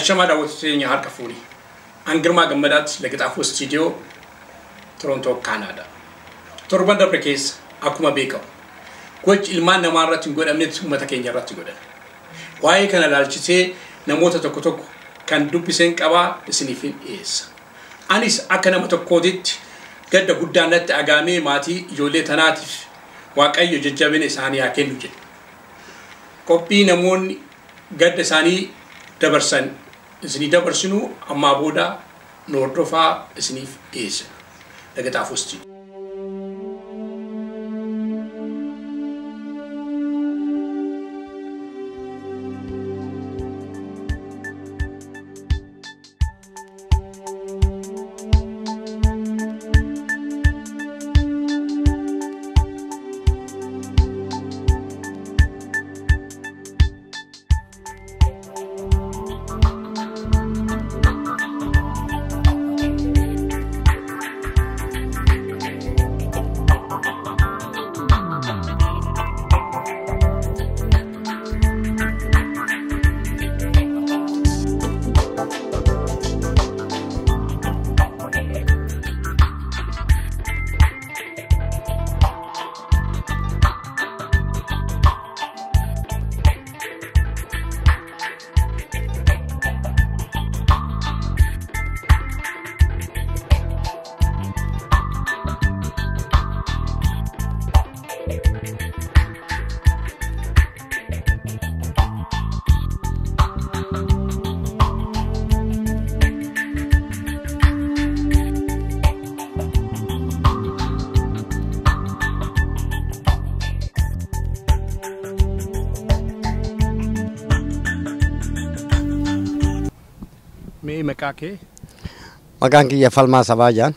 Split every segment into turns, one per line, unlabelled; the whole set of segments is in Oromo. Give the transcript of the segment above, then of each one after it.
أشمع داوتين يهار كفوري أنجرما جمدات لقيت أفو استوديو تورونتو كندا تربان دبركيس أكما بيكو كوج إلمان نمارة تنقول أمنيت متكين جرات تقول واي كان لالشيء نموت تكتوك كان دوبيسين كوا سنيفين إيس أنيس أكنا متكوديت قد قدانت أجامي ماتي يولي تناتف واقعي يججبين إساني أكين نجد كوبي نمون قد إساني دبرسن إسني دبرسنو أما بودا نوردوفا سنيف إيس لقد أفوستي
Makan ki ya falma sabah jan.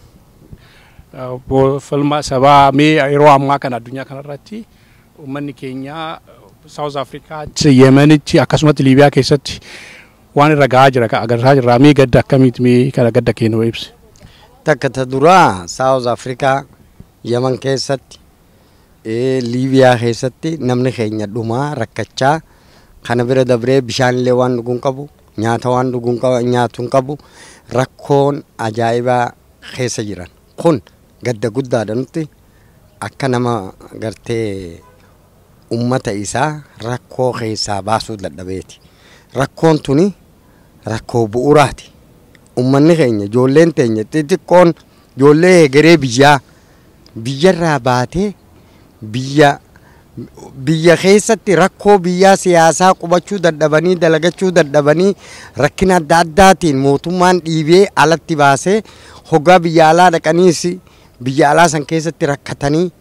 Falma sabah me iro amma kana dunya kana rati. Ummanni Kenya, South Africa, Yemen, akkasumas Libya keessatti waan irra gahaa jira ka agarsiisaa jirra. Mee gadda akkamitti mee kana gadda kennuu ibsi.
Takka ta dura South Africa, Yemen keessatti, Libya keessatti namni keenya dhumaa rakkachaa kana bira dabree bishaanillee waan dhuguun qabu. Nyaata waan dhuguun nyaatuun qabu rakkoon ajaa'ibaa keessa jiran kun gadda guddaadha nuti akka nama gartee ummata isaa rakkoo keessaa baasuu dadhabeeti. Rakkoon tuni rakkoo bu'uuraati. Ummanni keenya ijoolleen teenya xixiqqoon ijoollee egeree biyyarraa baatee biyya keessatti rakkoo biyyaa siyaasaa qubachuu dadhabanii dalagachuu dadhabanii rakkina adda addaatiin mootummaan dhiibee alatti baasee hoggaa biyya alaa dhaqaniis biyya alaa san keessatti rakkatanii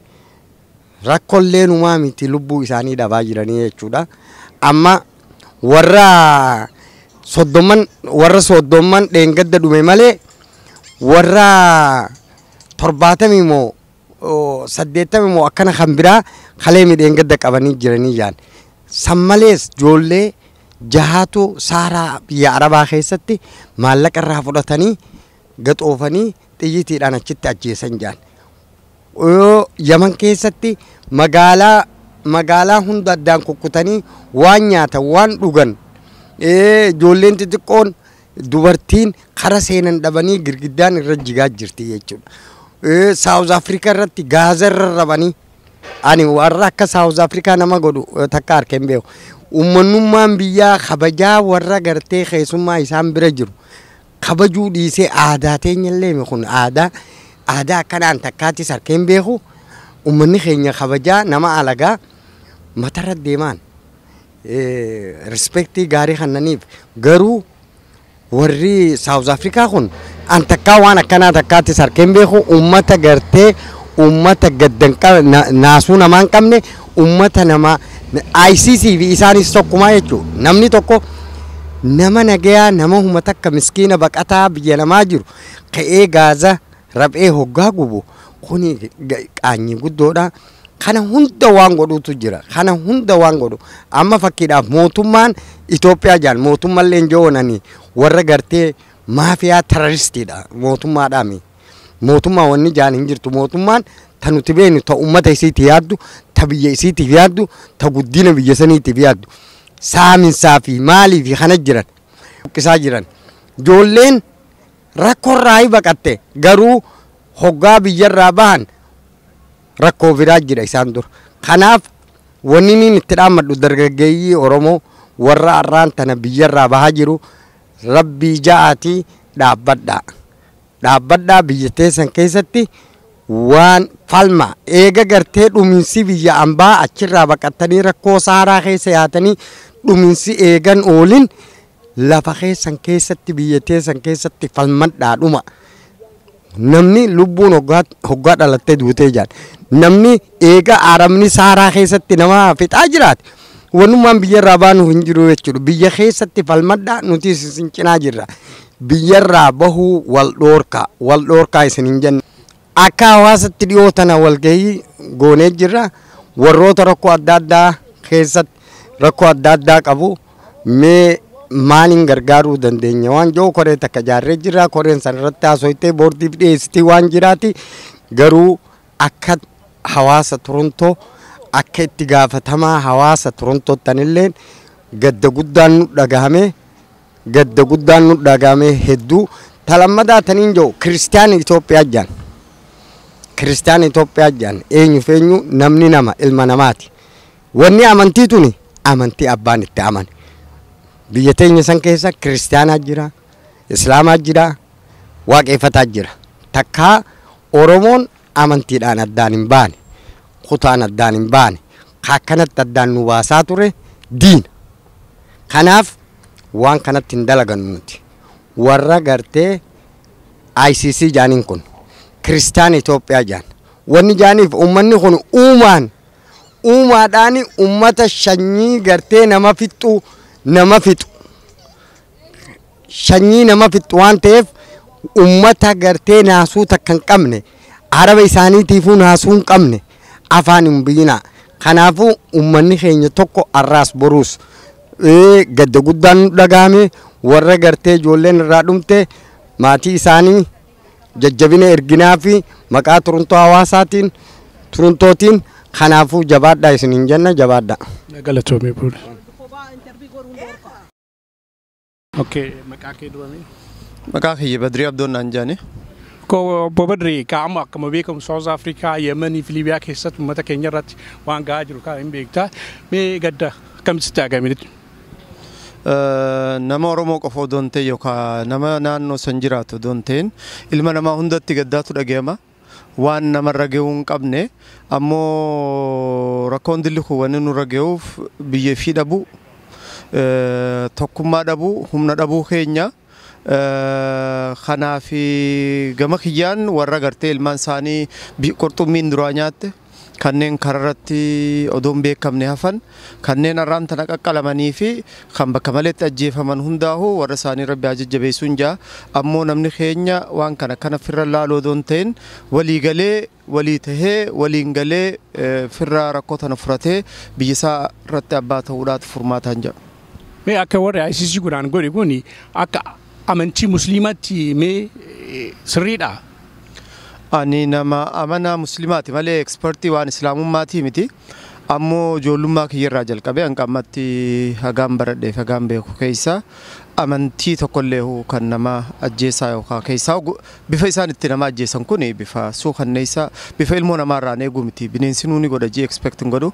rakkollee numaa miti lubbuu isaanii dhabaa jiranii jechuudha. Amma warra soddomman dheengadda dhume malee warra 70 moo 80 moo akkana kan biraa kalee midheen gadda qabanii jiranii jaan sammalees ijoollee jahatu saaraa biyya arabaa keessatti maallaqa irraa fudhatanii gaxoofanii xiyyiitiidhaan achitti ajjeesan jaan. Yaman keessatti magaalaa hunda addaan kukkutanii waan nyaatan waan dhugan ijoolleen xixiqqoon dubartiin kara seenan dhabanii girgiddaan irra jigaa jirti jechuudha. South Africa irratti gaaza irra rabanii ani warra akka South Africa nama godhu takka harkeen beeku. Uummanummaan biyyaa kabajaa warra gartee keessummaa isaan bira jiru kabajuu dhiisee aadaa teenyallee kun aadaa akkanaan takkaattis harkeen beeku. Uummanni keenya kabajaa nama alagaa matarra deemaan respectii gaarii kannaniif garuu warri South Africa kun an takkaa waan akkanaa takkaattis harkeen beeku uummata gartee uummata gaddan naasuu namaan qabne uummata nama ICC fi isaanis tokkumaa jechuudha. Namni tokko nama nagayaa nama uummata akka miskiina baqataa biyya namaa jiru ka'ee gaaza rab'ee hoggaa gubu kuni qaanyii guddoodha. Kana hunda waan godhutu jira. Kana hunda waan godhu amma fakkiidhaaf mootummaan Itoophiyaa jaan mootummallee joonanii warra gartee maafiyaa terroristiidha mootummaadhaami. Mootummaa wanni jaan hin jirtu mootummaan ta nuti beenu ta ummata isiiti yaaddu ta biyya isiitiif yaaddu ta guddina biyya saniitiif yaaddu saaminsaa fi maalii fi kana jiran buqqisaa Ijoolleen rakkoo irraa baqatte garuu hoggaa biyyarraa bahan rakkoo biraa jira isaan dur. Kanaaf wanni inni itti dhaammadhu dargaggeeyyii Oromoo warra arraan tana biyyarraa bahaa jiru rabbii ja'aatii dhaabbadhaa. Dhaabbadhaa biyya teessan keessatti waan falma eega gartee dhuminsi biyya ambaa achirraa baqattanii rakkoo saaraa keessa yaatanii dhuminsi eegan oolin lafa keessan keessatti biyya teessan keessatti falmadhaa dhuma. Namni lubbuun hoggaa dhalattee duutee jira. Namni eega aaramni saaraa keessatti nama fixaa jiraate wanumaan biyyarraa baanu hin jiru jechuudha. Biyya keessatti falmadhaa nuti isin cinaa jirra. Biyyarraa bahuu wal dhoorkaa isin hin jenne. Akka hawaasatti dhiyoo tana walgahii goonee jirra. Warroota rakkoo adda addaa keessatti rakkoo adda addaa qabu mee maaliin gargaaruu dandeenya waan joo koree takka jaarree jirra. Koreen san irratti haasoftee boordiif dhiyeessitii waan jiraati. Garuu akka hawaasa Torontoo akka itti gaafatamaa hawaasa Torontoo tanillee gadda guddaan nu dhagahame hedduu talammadaa taniin jiru Kiristiyaan Itoophiyaa jaan eenyu namni nama ilma namaati. Wanni amantii tuni amantii abbaan itti amane. Biyya teenya san keessa Kiristiyaanaa jira, Islaamaa jira, Waaqeffataa jira. Takkaa Oromoon amantiidhaan addaan hin baane, kutaan addaan hin baane, akkanatti addaan nu baasaa ture diina. Kanaaf waan kanatti hin dalagan nuti. Warra gartee ICC jaaniin kun Kiristiyaan Itoophiyaa jaan. Wanni jaaniif uummanni kun uumaadhaan uummata sanyii gartee nama fixu. Sanyii nama fixu waan ta'eef uummata gartee naasuu takka hin qabne araba isaaniitiifuu naasuu hin qabne afaan hin biina. Kanaafuu uummanni keenya tokko arraas boruus gadda guddaan nu dhagahame warra gartee ijoolleen irraa dhumte maatii isaanii jajjabina erginaa fi maqaa Torontoo hawaasaatiin Torontootiin kanaafuu jabaadhaa isin hin jenna jabaadhaa.
Galatoomee bu'uura. Okay,
maqaa kiyya Badrii Abdoon naan jaane.
Obbo Badrii qaama akkuma beekamu South Africa, Yemenii fi Liibiyaa keessatti uummata keenya irratti waan gahaa jiru kan hin beektaa. Mee gadda akkamitti agamee?
Nama Oromoo qofa odoo hin ta'e yookaan nama naannoo san jiraatu odoo hin ta'in ilma namaa hundatti gaddaatu dhagahama. Waan namarra gahuu hin qabne ammoo rakkoon dilli wanni nurra gahuuf biyya fi dhabuu tokkummaa dhabuu humna dhabuu keenya kanaaf gama kiyyaan warra gartee ilmaan isaanii qurxummiin duraa nyaatte kanneen kararratti odoon beekamne hafan kanneen arraan tana qaqqalamanii fi kan bakka maleetti ajjeefaman hundaa'u warra isaanii rabbi ajajjabeessuun jaa ammoo namni keenya waan kana firra laaloo odoon ta'in walii galee walii tahee waliin galee firra rakkoo tana furatee biyya isaa irratti abbaa ta'uudhaaf furmaataan jira.
Mee akka warri ICC gudaan godhe kuni akka amantii musliimatti mee sirriidha?
Ani nama amanaa musliimaati malee ekspertii waan islaamummaati miti. Ammoo ijoollummaa kiyyarraa jalqabee hanga ammatti hagaan baradheef hagaan beeku keessa amantii tokkollee kan nama ajjeesaa yookaan keessa bifa isaan itti nama ajjeesan kun bifa suukanneessa bifa ilmoo namaarraan eeguu miti bineensi nuuni godha jee ekspertiin godhu.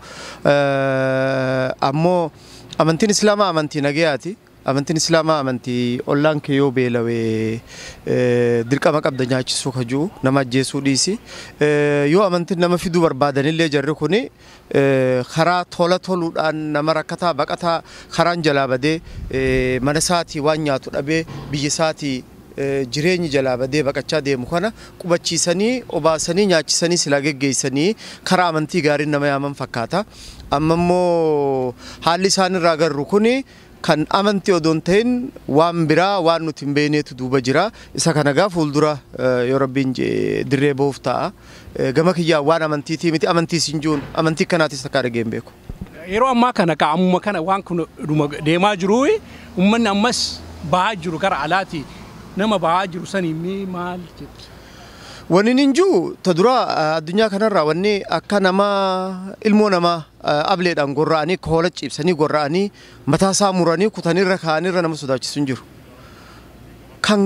Ammoo amantiin islaamaa amantii nagayaati. Amantiin islaamaa amantii ollaan kee yoo beelawee dirqama qabda nyaachisuu kajuu nama ajjeesuu dhiisi. Yoo amantiin nama fiduu barbaadanillee jarri kuni karaa tola toluudhaan nama rakkataa baqataa karaan jalaa badee mana isaatii waan nyaatu dhabee biyya isaatii jireenyi jalaa badee baqachaa deemu kana qubachiisanii obaasanii nyaachisanii silaa geggeessanii karaa amantii gaariin nama yaaman fakkaata. Amma immoo haalli isaan irraa agarru kuni kan amantii odoon ta'in waan biraa waan nuti hin beekneetu duuba jira. Isa kana gaa fuuldura yoo rabbiin dirree boof ta'a. Gama kiyyaa waan amantiitii miti amantii sinjuun amantii kanaatis akka argeen beeku.
Yeroo ammaa kana qaamuma kana waan kun deemaa jiru uummanni ammas bahaa jiru gara alaati nama bahaa jiru sanii maal jettu?
Wanni ninjuu tadura addunyaa kanarraa wanni akka nama ilmoo namaa ableedhaan gorra'anii koola ciibsanii gorra'anii mataa isaa muranii kutanirra kaanirra nama sodaachisu hin jiru. kan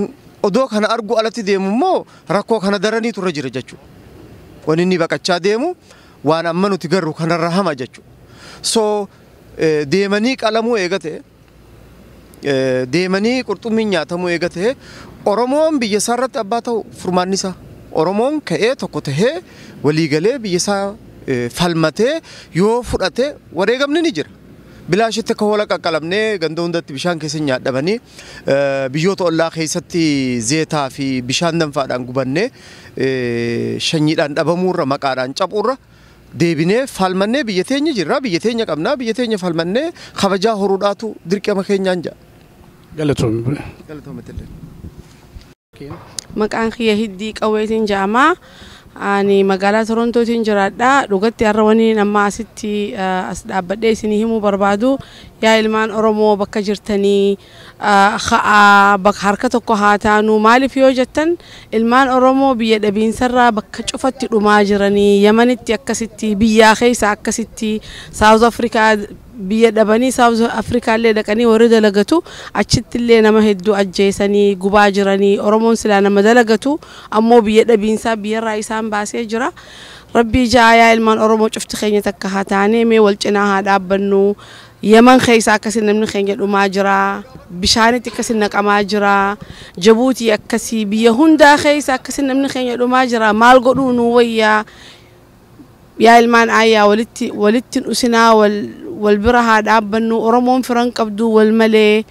odoo kana argu alatti deemu immoo rakkoo kana daranii turre jira jechuudha. Wanni inni baqachaa deemu waan amma nuti garuu kanarra hama jechuudha. So deemanii qalamuu eegate deemanii qurxummiin nyaatamuu eegate Oromoon biyya isaa irratti abbaa ta'u furmaanni isaa Oromoon ka'ee tokko tahee waliigalee biyya isaa falmatee yoo fudhate wareegamni ni jira. Bilaashitti akka hola qaqqalabnee ganda hundatti bishaan keessa nyaadhamanii biyyoota ollaa keessatti zeetaa fi bishaan danfaadhaan gubannee shanyiidhaan dhabamuurra maqaadhaan cabuurra deebinee falmannee biyya teenya jirra biyya teenya qabnaa biyya teenya falmannee kabajaa horuudhaatu dirqama keenyaan jira. Galatoomne.
Maqaan kiyya hiddii qawweetiin jedhama. Ani magaalaa Torontootiin jiraadha. Dhugatti har'a wani nama asitti as dhaabbadhee isinii himuu barbaadu yaa ilmaan Oromoo bakka jirtanii bakka harka tokko haa taanu maaliif yoo jettan ilmaan Oromoo biyya dhabiinsarraa bakka cufatti dhumaa jiranii Yamanitti akkasitti biyyaa keessa akkasitti South Africa biyya dhabanii South Africa illee dhaqanii warri dalagatu achitti illee nama hedduu ajjeesanii gubaa jiranii Oromoon silaa nama dalagatu ammoo biyya dhabiinsaa biyyarraa isaan baasee jira. Rabbii jaayaa ilmaan Oromoo cufti keenya takka haa taane mee wal cinaa haa dhaabbannu. Yaman keessa akkasii namni keenya dhumaa jira. Bishaanitti akkasii naqamaa jira. Jabuutii akkasii biyya hundaa keessa akkasii namni keenya dhumaa jira. Maal godhuu nu wayyaa yaa ilmaan ayyaa walitti usinaa wal bira haa dhaabbannu. Oromoon firan qabdu wal malee.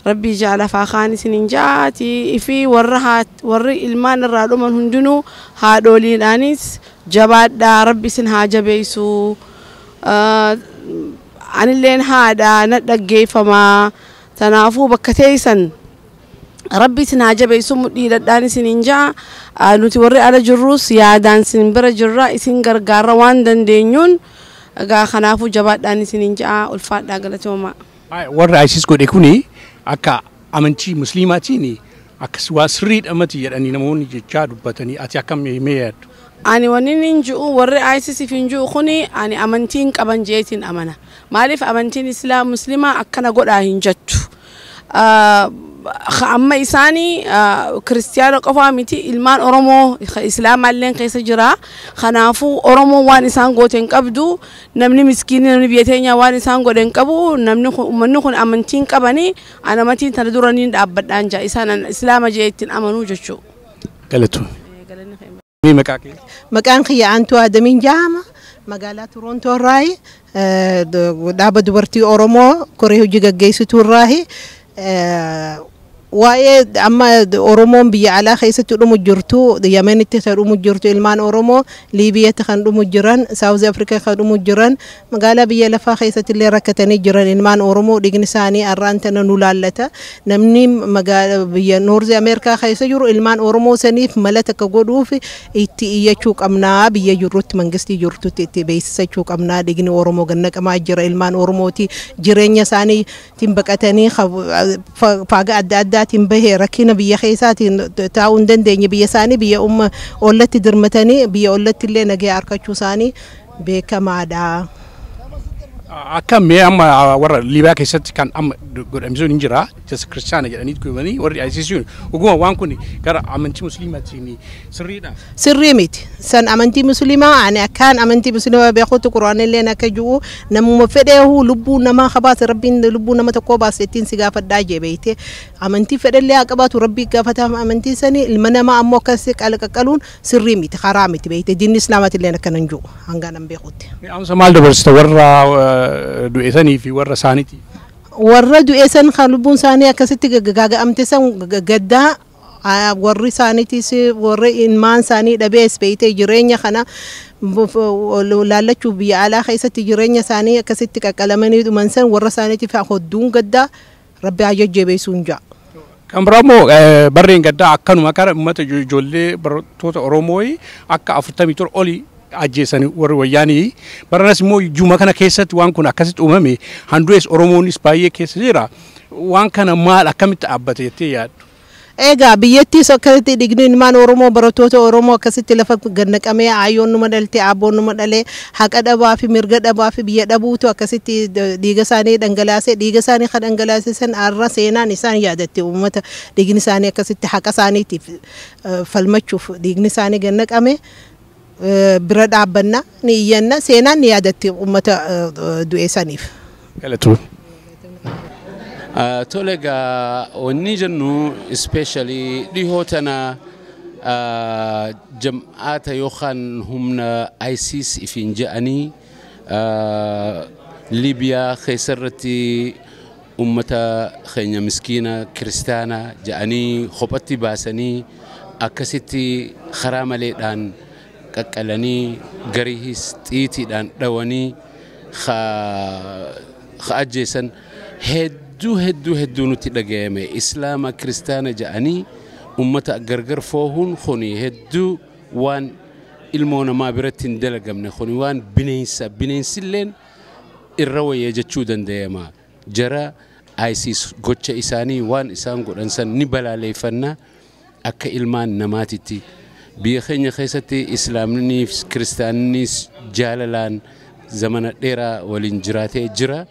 Rabbii jaala faaqaan isinin jaati ifi warri ilmaan irraa dhuman hundinuu haadholiidhaanis jabaadhaa rabbi isin haa jabeessu. Anilleen haadha na dhaggeeffamaa tanaafuu bakka teessan rabbi isin haa jabeessu mudhii dhadhaan isinin jaa nuti warri ala jirrus yaadaan isin bira jirra isin gargaara waan dandeenyuun egaa kanaafuu jabaadhaan isinin jaa ulfaadhaa galatooma.
Warra ISIS godhe kuni akka amantii musliimaatiin akka waa sirriidha mati jedhanii namoonni jechaa dubbatanii ati akkam mee yaaddu?
Ani wani ninjuu warri ISIS finjuu kuni ani amantiin qaban jeetiin amana. Maaliif amantiin Islaam Muslima akkana godhaa hin jettu. Amma isaanii Kiristiyaana qofaa miti ilmaan Oromoo Islaamalleen keessa jira. Kanaafuu Oromoo waan isaan gooteen qabdu namni miskiinni namni biyya teenya waan isaan godhen qabu namni uummanni kun amantiin qabanii ana amantiin tana duraniin dhaabbadhaan jaa isaan Islaama jeetiin amanuu jechuu.
Galatu.
Maqaan kiyya Aantuu Adamiin jedhama. Magaalaa Torontoo irraayi dhaaba dubartii Oromoo koree hojii gaggeessituu irraayi waa'ee amma Oromoon biyya alaa keessatti dhumu jirtu Yamenitti kan dhumu jirtu ilmaan Oromoo Liibiyaatti kan dhumu jiran South Africa kan dhumu jiran magaalaa biyya lafaa keessatti illee rakkatanii jiran ilmaan Oromoo dhigni isaanii arraan tana nu laallata namni magaalaa biyya North America keessa jiru ilmaan Oromoo saniif mala takka godhuuf itti iyyachuu qabnaa biyya jirrutti mangistii jirtutti itti beeksisachuu qabnaa dhigni Oromoo gannaqamaa jira ilmaan Oromooti jireenya isaanii tiin baqatanii faaga adda addaa تنبهي ركينا بيا خيساتي تعاون دندني بيا ساني بيا أولتي درمتني بيا أولتي اللي نجي أركض ساني بكمادا
أكمل أما ورا ليبيا كيسات كان قد أمزون إنجرا جس كريستيان يعني تقولني ورا أسيسون وقوم وانكوني كرا أمنتي مسلمة تيني
سريمت سن أمنتي مسلمة أنا كان أمنتي مسلمة بياخد القرآن اللي أنا كجو نمو فديه لبو نما خباس ربين لبو نما تقوبا 60 سقافة داجي بيته أمنتي فد اللي أقبات ربي قافتها أمنتي سني المنما أمو كسك على كقولون سريمت خرامت بيته دين الإسلام اللي أنا كان نجو هنغانا بياخد
أنا سمعت ورا دوئساني في ورا سانيتي
ورا دوئسان خالبون ساني أكستي جاجا أمتسان جدا ورا سانيتي سي ورا إنمان ساني دبيس بيتي جرينيا خنا لا تشوفي على خيسة جرينيا ساني أكستي كلامني دومنسان ورا سانيتي فأخذون جدا ربي عجج بيسونجا
كم رامو برين جدا أكانو مكار مت جولي برتوت أوروموي أكا أفتامي تور أولي أجلسني وروياني برناس مو جمعة كنا كيسات وان كنا كاسات أمامي هندريس أوروموني سباية كيسيرا وان كنا مال أكمل تأبتي تياد
egaa biyyattii sokkatti digni ilmaan oromoo barattoota oromoo akkasitti lafa gannaqamee ayyoon numa dhalte abboon numa dhalee haqa dhabaa fi mirga dhabaa fi biyya dhabuutu akkasitti dhiiga isaanii dhangalaasee dhiiga isaanii kan dhangalaasisan arra seenaan isaan yaadatti uummata dhiigni isaanii akkasitti haqa isaaniitiif falmachuuf dhiigni isaanii gannaqame bira dhaabbanna ni iyyanna seenaan ni yaadatti uummata du'e saniif.
Tolega onni jennu especially dhihootana jam'aata yookaan humna ISIS ifin je'anii Libiyaa keessarratti ummata keenya miskiina kiristaana je'anii kophatti baasanii akkasitti karaa maleedhaan qaqqalanii gariihis xiitiidhaan dhawanii ajjeesan hedduu nutti dhagayame islaama kiristaana je'anii ummata gargar foohuun kuni hedduu waan ilmoo namaa biratti hin dalagamne kuni waan bineensilleen irra wayya jechuu danda'ama jara ISIS gocha isaanii waan isaan godhan san ni balaaleeffanna akka ilmaan namaatitti biyya keenya keessatti islaamni kiristaannis jaalalaan zamana dheeraa waliin jiraatee jira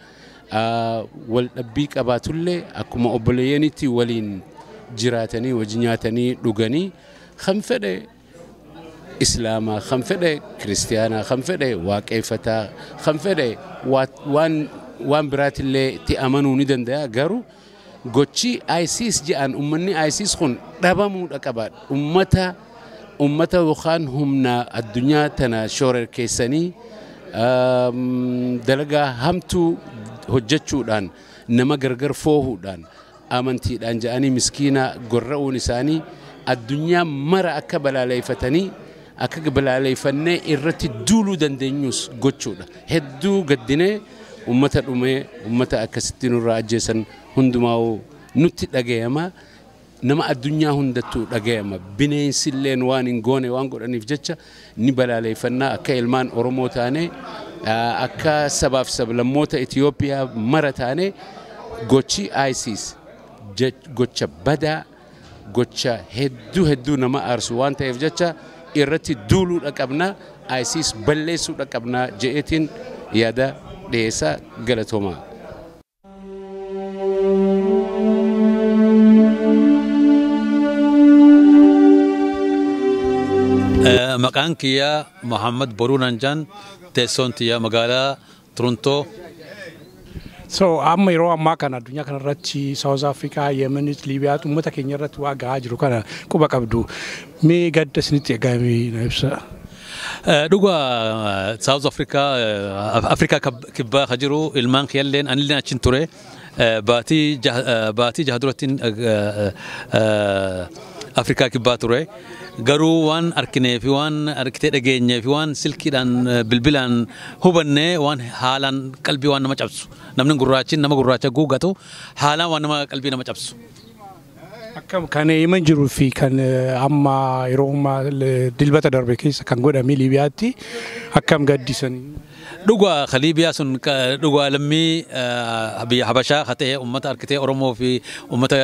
wal dhabbii qabaatullee akkuma obboleeyyanitti waliin jiraatanii wajji nyaatanii dhuganii kan fedhe islaamaa kan fedhe kiristiyaanaa kan fedhe waaqeffataa kan fedhe waan biraatillee itti amanuu ni danda'a garuu gochi ISIS jedhan ummanni ISIS kun dhabamuudha qaba ummata yookaan humna addunyaa tana shoorar keessanii dalagaa hamtuu hojjechuudhaan nama gargar foohuudhaan amantiidhaan jedhanii miskiina gorra'uun isaanii addunyaa mara akka balaaleeffatanii akka balaaleeffannee irratti duuluu dandeenyus gochuudha hedduu gaddinee ummata dhumee ummata akkasitti nurraa ajjeesan hundumaa nutti dhagayama nama addunyaa hundattuu dhagayama bineensilleen waan hin goone waan godhaniif jecha ni balaaleeffannaa akka ilmaan oromoo taane akka sabaaf sablammoota Itoophiyaa mara taane gochi ISIS gocha badaa gocha hedduu nama aarsu waan ta'eef jecha irratti duuluudha qabna ISIS balleessuudha qabna je'eetiin yaada dhiyeessaa galatoomaa.
Maqaan kiyya Muhammad Boruu Nanjaan teessoon tiyya magaalaa Toronto.
So amma yeroo ammaa kana addunyaa kanarratti South Africa, Yemen, Libyaa uummata keenya irratti waa gahaa jiru kana quba qabdu mee gadda isinitti eegamee na ibsa.
Dhugaa South Africa kibbaa ka jiru ilmaan kiyyalleen anilleen achin ture baatii jahadurattiin Afrikaa kibbaa ture. Garuu waan arkinee fi waan arkitee dhageenyee fi waan silkiidhaan bilbilaan hubannee waan haalaan qalbii waan nama cabsu namni gurraachin nama gurraacha guuggatu haalaan waan nama qalbii nama cabsu.
Akkam kan Yemen jiruu fi kan amma yeroo ammaa dilbata darbe keessa kan godhame Libiyaatti akkam gaddisanii.
Dhugaa Libiyaa sun dhugaa lammii biyya Habashaa hatee uummata arkitee Oromoo fi uummata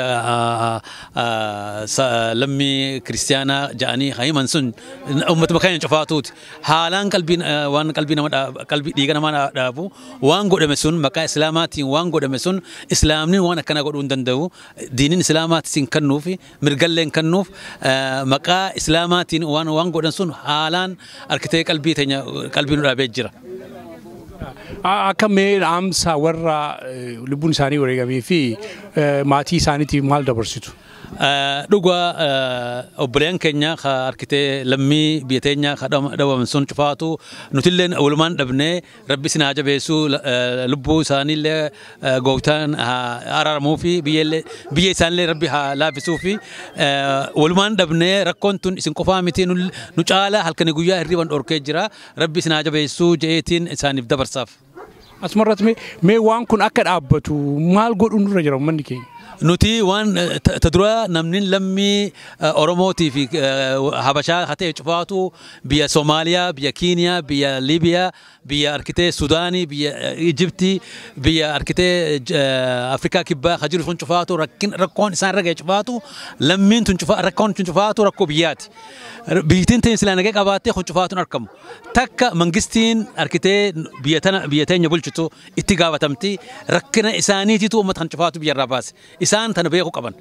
lammii kiristiyaanaa ja'anii hayiman sun uummata bakka cufaatuuti haalaan waan qalbii nama qalbii dhiiga namaa dhaabu waan godhame sun maqaa islaamaatiin waan godhame sun islaamni waan akkana godhuu hin danda'u diiniin islaamaatiin kennuuf mirgalleen kennuuf maqaa islaamaatiin waan godhan sun haalaan arkitee qalbii teenya qalbii nu dhaabee jira.
Akkam amsa warra lubbuun isaanii wareegamee fi maatii isaaniitiif maal dabarsitu?
Dhugaa obboleen keenya ka arkitee lammii biyya teenya ka dhawaman sun cufaatu nutilleen walumaan dhabnee rabbi isin haa jabeessu lubbuu isaaniillee gooftaan araaramuu fi biyya isaanillee rabbi haa laaffisuu fi walumaan dhabnee rakkoon tun isin qofaa miti nu caalaa halkanii guyyaa hirriban dhorkee jira rabbi isin haa jabeessu je'eetiin isaaniif dabarsaaf.
Asmarratti mee waan kun akka dhaabbatu maal godhuun irra jira uummanni keenya?
نوتي وان تدرى نمنين لمي أوروموتي في هبشة حتى شفاتو بيا صوماليا بيا كينيا بيا ليبيا بيا أركتي سوداني بيا إيجيبتي بيا أركتي أفريقيا كبا خجل فون شفاتو ركون إنسان رجع شفاتو لمين تنشفا ركون تنشفاتو ركو بيات بيتين تنسلنا جك أباتي خون شفاتو نركم تك منجستين أركتي بيتين يبولشتو اتجاه تمتي ركنا إساني تيتو أمت خون شفاتو بيا راباس إسان تنبيه كمان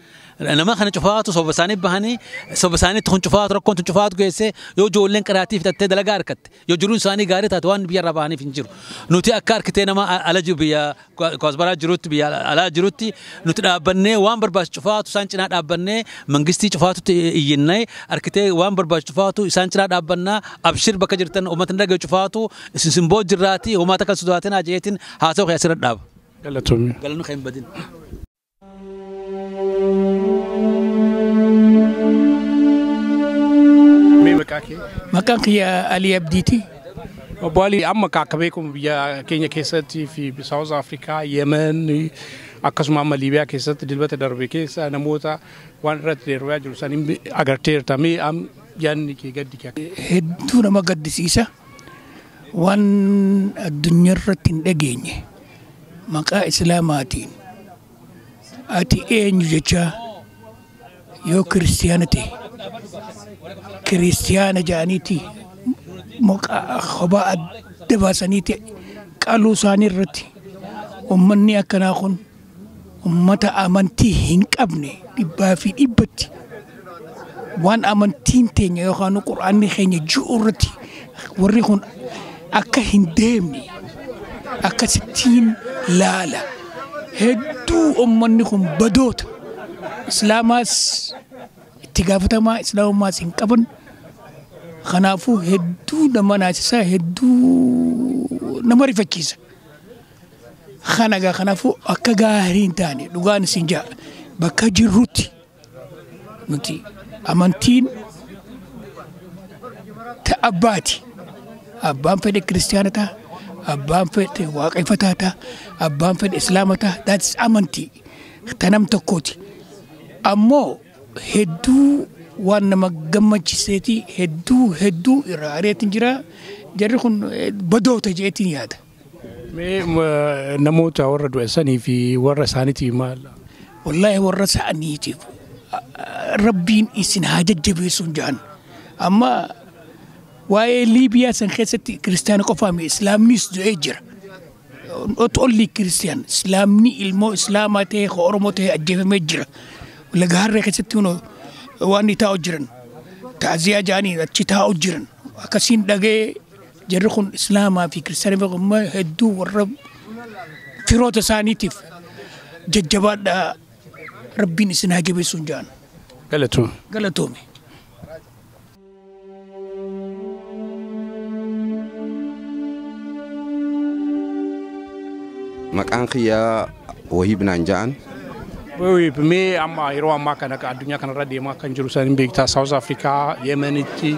أنا ما خن شفاتو صوب ساني بهاني صوب ساني تخون شفاتو ركون تنشفاتو كيسه يو جولين كراتي في تتدلع جاركت يو جرون ساني جاري تاتوان بيا راباني فينجرو نوتي أكار كتير ما على جو بيا كوزبرا جروت بيا على جروتي نوتي أبني وان برباش شفاتو سانشنا أبني منجستي شفاتو يناي أركتي وان برباش شفاتو سانشنا أبنا أبشر بكجرتن ومتن رجع شفاتو سيمبو جراتي وما تكال سدواتنا أجيتين هاسو خياسر الداب
قالتهم
قالوا خيم بدين
مكانك يا علي أبديتي
أبوالي أما كاكبيكم بيا كينيا كيستي في ساوث أفريقيا يمن أكاسم أما ليبيا كيست دلوقتي دربي كيس أنا موتا وان رات ديرواج رسالين أغرتير تامي أم يعني كي قد كيا
هدونا ما قد سيسا وان الدنيا رتين دقيني مكا إسلاماتين أتي إيه نجتا يو كريستيانتي كريستيان جانيتي مكا خباء دباسانيتي قالوا ساني رتي ومني أكناخن ومتى أمنتي هنك أبني دبا في إبتي وان أمنتين تيني يخانو قرآن خيني جورتي وريخون أكا هندامي أكا ستين لالا هدو أمنيكم بدوت إسلاماس اتقافتا ما إسلام ما سنكبن خنافو هدو نمانا سيسا هدو نماري فكيسا خناقا خنافو أكا غارين تاني لغان سنجا بكا جروتي نتي أمانتين تأباتي أبان فدي كريستيانتا أبان فدي واقفتاتا أبان فدي إسلامتا that's أمانتي تنم تكوتي أمو هدو وانا مقامج سيتي هدو إراريت نجرا جرخون بدو تجيتني هذا
نموت ورد وساني في ورسانيتي مال
والله ورسانيتي ربين إسن حاجة جبيسون جان أما واي ليبيا سنخستي كريستيان قفامي إسلاميس دو إجر أتقول لي كريستيان إسلامني إلمو إسلاماتي خورموتي أجيب مجرى ولقهار ركستيونو واني تا أجرن تعزية جاني تا أجرن أكسين دقي جرخون إسلاما في كريستيان بغم هدو والرب فيروت سانيتيف ججبات ربين إسن حاجة بيسون جان قالتومي
مكانك يا وهيب نانجان
وي بمي أما يروى ما كان الدنيا كان ردي ما كان جلوسان بيكتا ساوث أفريقيا يمنتي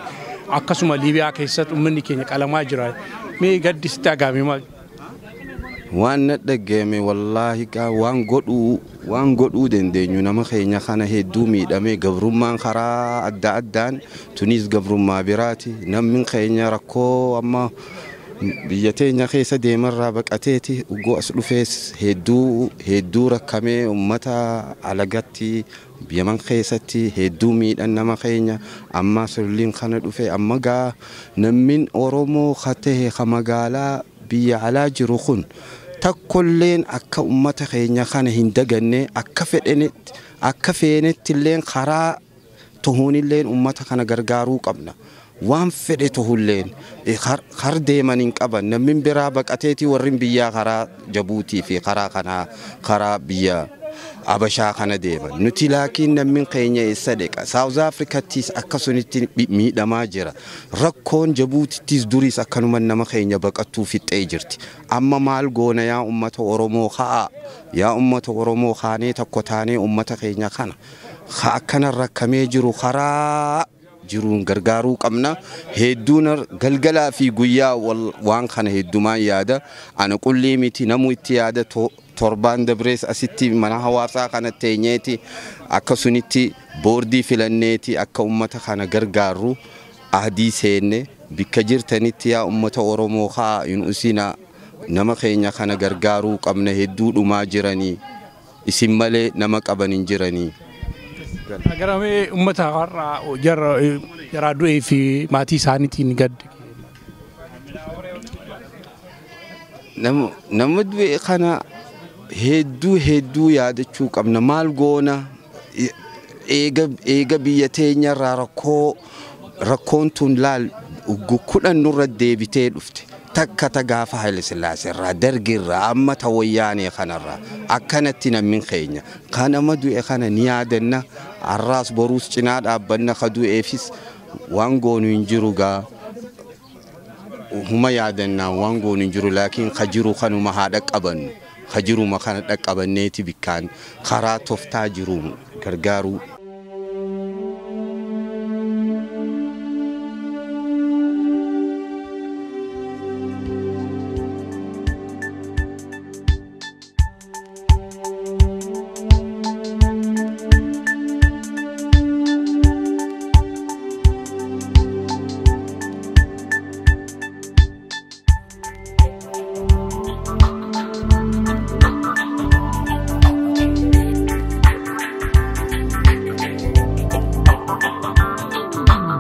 أكاسم ليبيا كيست أمني كينيا على ما جرى مي قد استعجامي ما
وان ندقمي والله كا وان قدو دندنيو نما خينيا خانا هدومي دامي قبرمان خرا أدان تونس قبرمان براتي نمين خينيا ركو أما بيتين خيسة ديمر رابك أتيتي وجو أسلو فيس هدو ركمي ومتا علاقتي بيمن خيستي هدو ميد أنما خينيا أما سرلين خاند وفي أما جا نمين أورومو خته خمجالا بي على جروخون تكلين أكا أمتا خينيا خان هندجنة أكا فينت اللين خرا تهون اللين أمتا خان جرجارو قبنا وان فدته اللين خر ديما نقبا نمن برابك أتيتي ورين بيا خرا جبوتي في خرا بيا أبشا خنا ديما نتي لكن نمن قينيا الصدق ساوث أفريقيا تيس أكسونيتي مي دماجرا ركون جبوتي تيس دوريس أكنو من نما قينيا بقتو في تأجرتي أما مال غونا يا أمة أورومو خا يا أمة أورومو خاني تكوتاني أمة قينيا خنا خا كنا ركمي جرو خرا جرون غرغارو قمنا هدونا غلغلا في غيا وان خن هدوما يادا انا قولي ميتي نمو اتيادا torbaan dabrees asitti mana hawaasaa kana teenyeeti akka sunitti boordii filanneeti akka ummata kana gargaaru ahdii seenne bikka jirtanitti yaa ummata Oromoo haa in usina nama keenya kana gargaaruu qabna hedduu dhumaa jiranii isin malee nama qaban hin jiranii.
Garamee ummata har'a jara du'ee fi maatii isaaniitiin gad.
Nama du'e kana hedduu yaadachuu qabna maal goona eega biyya teenya irraa rakkoon tun laal kudhan nurra deebitee dhufte takka gaafa Haile Sillaasee irraa Dargii irraa amma Wayyaanee kanarraa akkanatti namni keenya kan nama du'e kana ni yaadanna arraas boruus cinaa dhaabbanna ka du'eefis waan goonu hin jiru gaa huma yaadanna waan goonu hin jiru laakiin ka jiru kanuma haa dhaqqabannu ka jiruma kana dhaqqabanneeti bikkaan karaa toftaa jiru gargaaruu